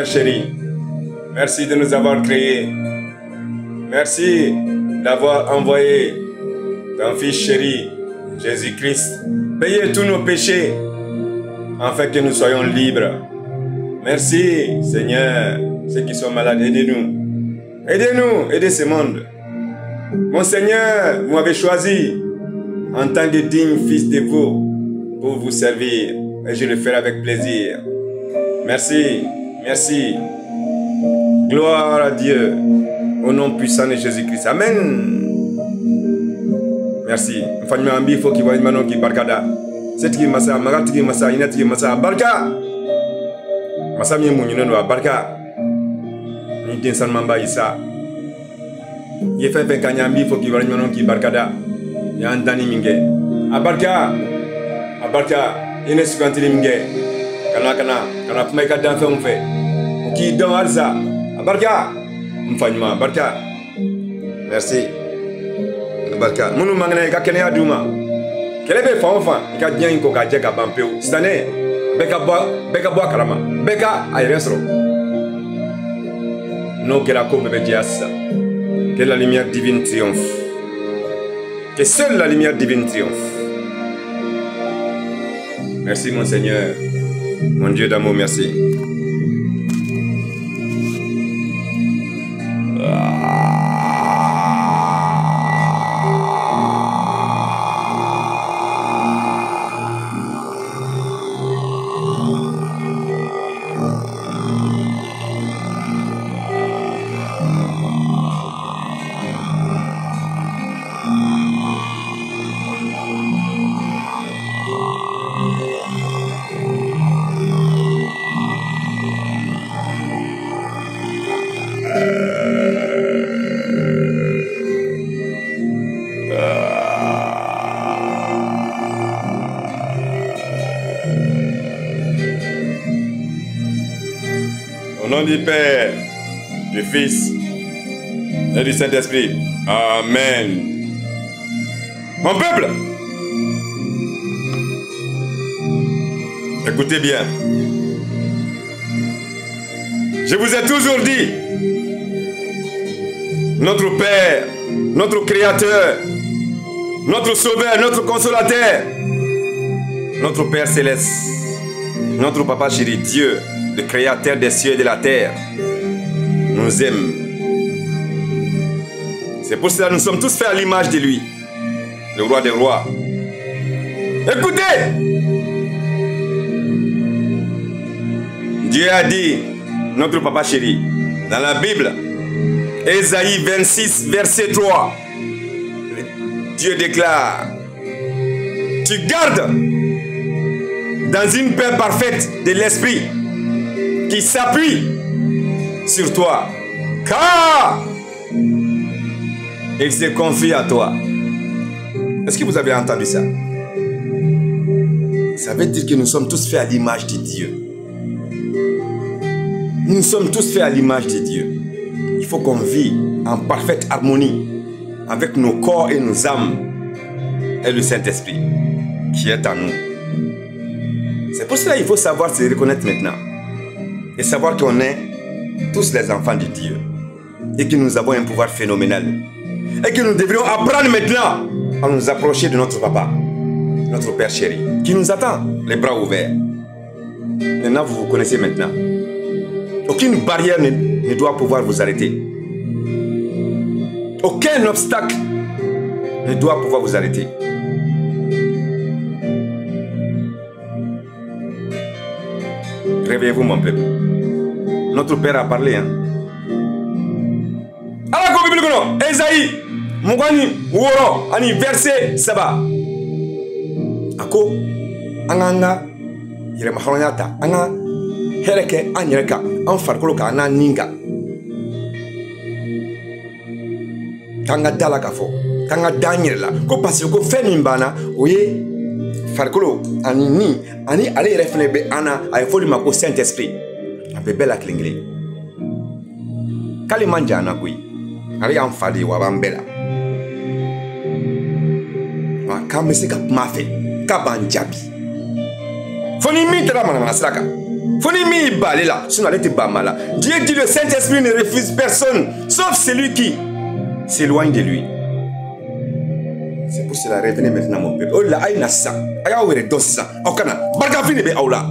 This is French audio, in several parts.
Chéri, merci de nous avoir créés. Merci d'avoir envoyé ton fils chéri, Jésus-Christ, payer tous nos péchés, afin que nous soyons libres. Merci, Seigneur, ceux qui sont malades, aidez-nous. Aidez-nous, aidez ce monde. Mon Seigneur, vous m'avez choisi en tant que digne fils de vous pour vous servir, et je le ferai avec plaisir. Merci, merci. Gloire à Dieu, au nom puissant de Jésus-Christ. Amen. Merci. Mfanyima ambi faut qu'il voit maintenant qui barkada. C'est qui massa, magati qui massa, inati qui massa, barka. Massa mi munyo no barka. Ni densan mamba isa. Ye fait kanya ambi faut qu'il voit maintenant qui barkada. Ya andani minge. Abarka. Abarka. Ine sukantili minge. Kana pumeka danfe umfe. Qui don alza. Abarka. Mfanyima barka. Merci. Barka. Munu mangana ka kenya duma. Kelebe fa fa ka dien ko ka je ka bampeu. Stane beka bo karama. Beka ay resro. No que la coupe bebe diassa. Que la lumière divine triomphe. Que seule la lumière divine triomphe. Merci mon Seigneur. Mon Dieu d'amour, merci. Au nom du Père, du Fils et du Saint-Esprit. Amen. Mon peuple, écoutez bien. Je vous ai toujours dit, notre Père, notre Créateur, notre Sauveur, notre Consolateur, notre Père Céleste, notre Papa chéri, Dieu, le Créateur des cieux et de la terre, nous aime. C'est pour cela que nous sommes tous faits à l'image de lui, le roi des rois. Écoutez! Dieu a dit, notre Papa chéri, dans la Bible, Ésaïe 26, verset 3, Dieu déclare, tu gardes dans une paix parfaite de l'esprit qui s'appuie sur toi, car il se confie à toi. Est-ce que vous avez entendu ça? Ça veut dire que nous sommes tous faits à l'image de Dieu. Nous sommes tous faits à l'image de Dieu. Il faut qu'on vive en parfaite harmonie avec nos corps et nos âmes et le Saint-Esprit qui est en nous. C'est pour cela qu'il faut savoir se reconnaître maintenant et savoir qu'on est tous les enfants de Dieu et que nous avons un pouvoir phénoménal et que nous devrions apprendre maintenant à nous approcher de notre Papa, notre Père chéri, qui nous attend, les bras ouverts. Maintenant, vous vous connaissez maintenant. Aucune barrière ne doit pouvoir vous arrêter. Aucun obstacle ne doit pouvoir vous arrêter. Réveillez-vous, mon peuple. Notre Père a parlé. Alors, Esaïe, Mugani, Woro, Ani, verset Saba. Ako, Anganga, Yeremahonata, Anga, Hereke, Anyereka, Anfarkoloka, Ana Ninga. Kanga Dalakafo, Kanga Daniela, Ko Pasiko Fenimbana, Oye. Farkolo ani ale refne be ana ay foli mako Saint-Esprit abe bela klingli kali manja na kui ale am fali wa bambela wa kamese ka mafe ka banjabi foni mitra mana masraka Fonimi balé là, sinon elle était bama là. Dieu dit le Saint-Esprit ne refuse personne, sauf celui qui s'éloigne de lui. C'est pour cela, revenez maintenant mon peuple. Oh là, aïe nassa, aïe aoué dos ça. Okana, barga fini be aoula.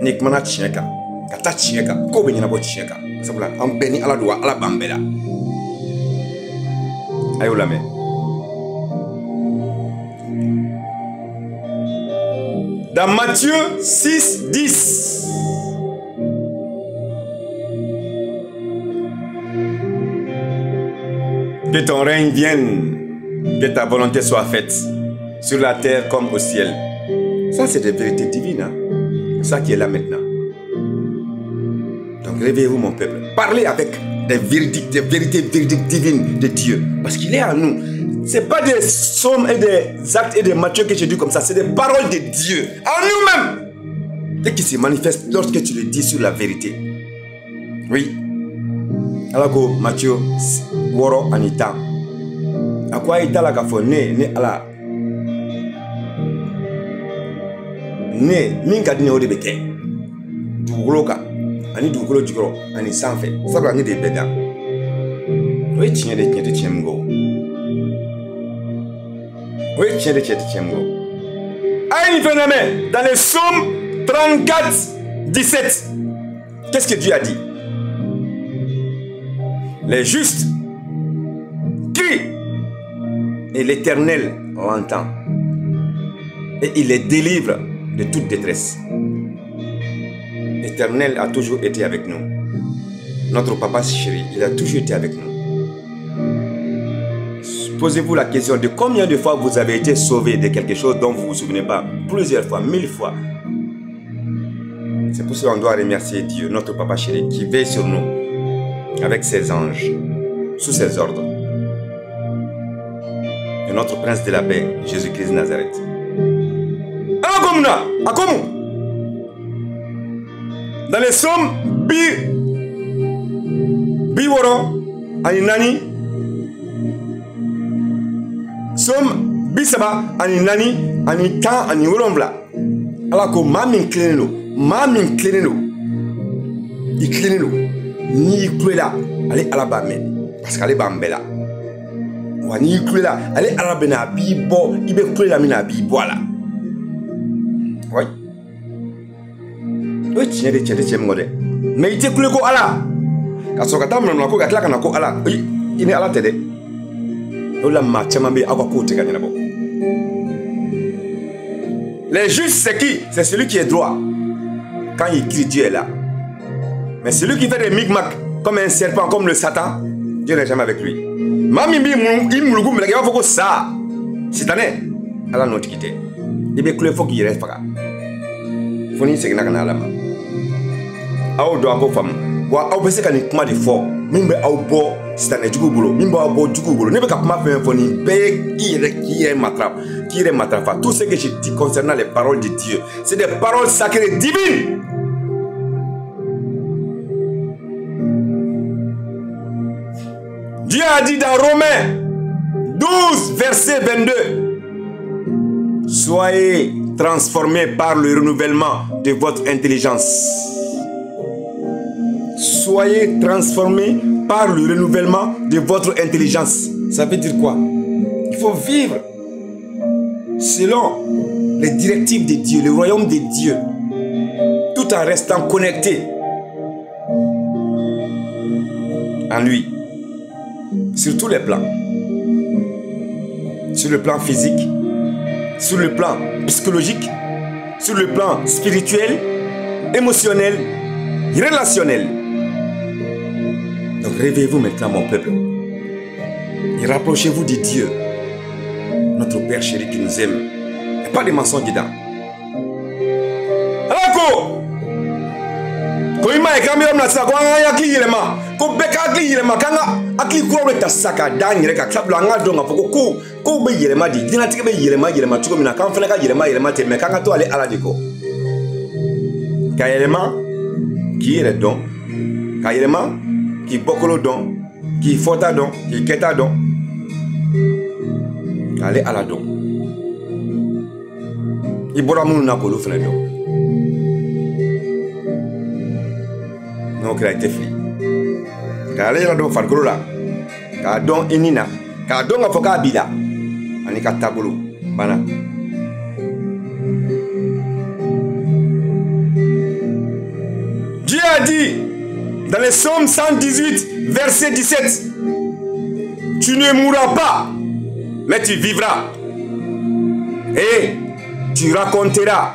Nik mana tchieka, kata tchieka, ko be nyina bo tchieka. Sabula, am beni ala doa ala bambela. Aïe oula me. Dans Matthieu 6, 10. Que ton règne vienne, que ta volonté soit faite, sur la terre comme au ciel. Ça, c'est des vérités divines. Hein? C'est ça qui est là maintenant. Donc, réveillez-vous, mon peuple. Parlez avec des vérités divines de Dieu. Parce qu'il est en nous. Ce n'est pas des sommes et des actes et des matures que je dis comme ça. C'est des paroles de Dieu. En nous-mêmes. Et qui se manifestent lorsque tu le dis sur la vérité. Oui. Alors que Matthieu, Woro, Anita. À quoi il t'a la gafone, ne ala. Ne, minka dine ode beke. Dugoloka. Ani dugolo jigoro, ani sanfe. Sabra ni de beda. Oui, tiens de tiemgo. Oui, tiens de tiemgo. Aïe, phénomène. Dans les psaumes 34, 17. Qu'est-ce que Dieu a dit? Les justes crient et l'Éternel l'entend et il les délivre de toute détresse. L'Éternel a toujours été avec nous. Notre papa chéri, il a toujours été avec nous. Posez-vous la question de combien de fois vous avez été sauvé de quelque chose dont vous ne vous souvenez pas. Plusieurs fois, 1000 fois. C'est pour cela qu'on doit remercier Dieu, notre papa chéri, qui veille sur nous avec ses anges, sous ses ordres. Et notre prince de la paix, Jésus-Christ de Nazareth. Dans les psaumes, Biworo, Aninani, Psaume Bisaba, Aninani, Anitan, Aniwolomvla. Alors que Mamin Klenelo, il Klenelo, ni Klela, allez à la bamé, parce qu'elle est bambela. Ni Klela, allez à la bena, bibo, ibe Klela mina, bibo là. Oui. Oui, tiens, mais il te coule ko ala. Quand on a un ko gatla kana ko ala. Oui, il est ala tede. Ola matchamambe akwa te gagner là-bas. Les justes, c'est qui? C'est celui qui est droit. Quand il crie, Dieu est là. Mais celui qui fait des micmacs, comme un serpent, comme le Satan, Dieu n'est jamais avec lui. Mamimbi, il me goûte, mais il faut que ça. Cette année, elle a notre quitté. Il faut qu'il reste. Il faut que c'est un alama. Aou doit avoir femme. Wa aou bese kani kuma de fort. Mimbe aou bo c'est un éduc boulot. Mimbe aou bo du boulot. Ne peut pas kuma faire un foni. Paye qui est matrape. Qui est matrape. Tout ce que je dis concernant les paroles de Dieu, c'est des paroles sacrées divines. Dieu a dit dans Romains 12, verset 22. Soyez transformés par le renouvellement de votre intelligence. Soyez transformés par le renouvellement de votre intelligence. Ça veut dire quoi? Il faut vivre selon les directives de Dieu, le royaume de Dieu, tout en restant connecté en lui, sur tous les plans. Sur le plan physique, sur le plan psychologique, sur le plan spirituel, émotionnel, relationnel. Donc réveillez-vous maintenant, mon peuple, et rapprochez-vous de Dieu, notre Père chéri qui nous aime. Il n'y a pas de mensonges dedans. Alors, Koima et Kamil na sa kwanga ya kiyelema ko beka kiyelema kanga akli ko reta saka danyere ka klabla nga donga foko ko be yelema di dina tike be yelema tuko mina kan fana ka yelema te me kanga to ale ala diko ka yelema ki yele don ka yelema ki bokolo don ki fota don ki keta don ale ala don ibora munu na ko lo fana don n'o kɛra i tɛ fili k'ale yɛrɛ dɔn farikolo la k'a dɔn i ni na k'a dɔn k'a fɔ k'a b'i la ani ka taabolo banna. Dieu a dit dans le psaume 118 verset 17, tu ne mourras pas mais tu vivras et tu raconteras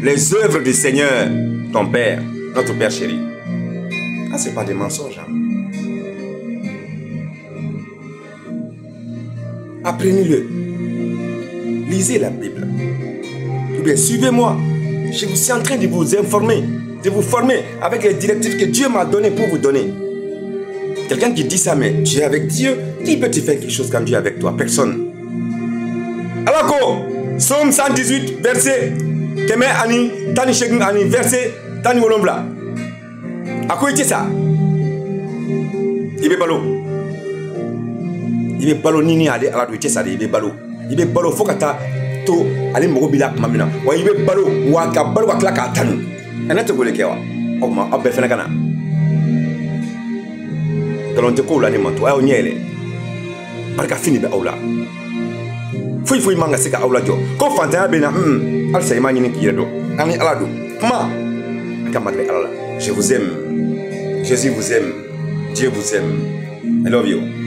les œuvres du Seigneur, ton Père, notre Père chéri. Ah, c'est pas des mensonges. Hein? Apprenez-le. Lisez la Bible. Ou bien, suivez-moi. Je suis en train de vous informer, de vous former avec les directives que Dieu m'a données pour vous donner. Quelqu'un qui dit ça, mais Dieu est avec Dieu, qui peut te faire quelque chose quand Dieu est avec toi? Personne. Alors que, Psaume 118, verset, Keme ani, tani shegin ani, verset, tani wolombla. À quoi était ça? Il est ballot. Il est ballot nini allé à la douche, ça il est ballot. Il est ballot, faut que tu to allez mobila mamina. Wa il est ballot, wa ka ballot wa klaka tanu. Ana te gole kewa. O ma abbe fena kana. Galonte ko la ni manto ay o nyele. Barka fini be awla. Fui manga sika awla jo. Ko fanta be na al say ma nyini ki do. Ani ala do. Ma kamadre ala. Je vous aime. Jésus vous aime. Dieu vous aime. I love you.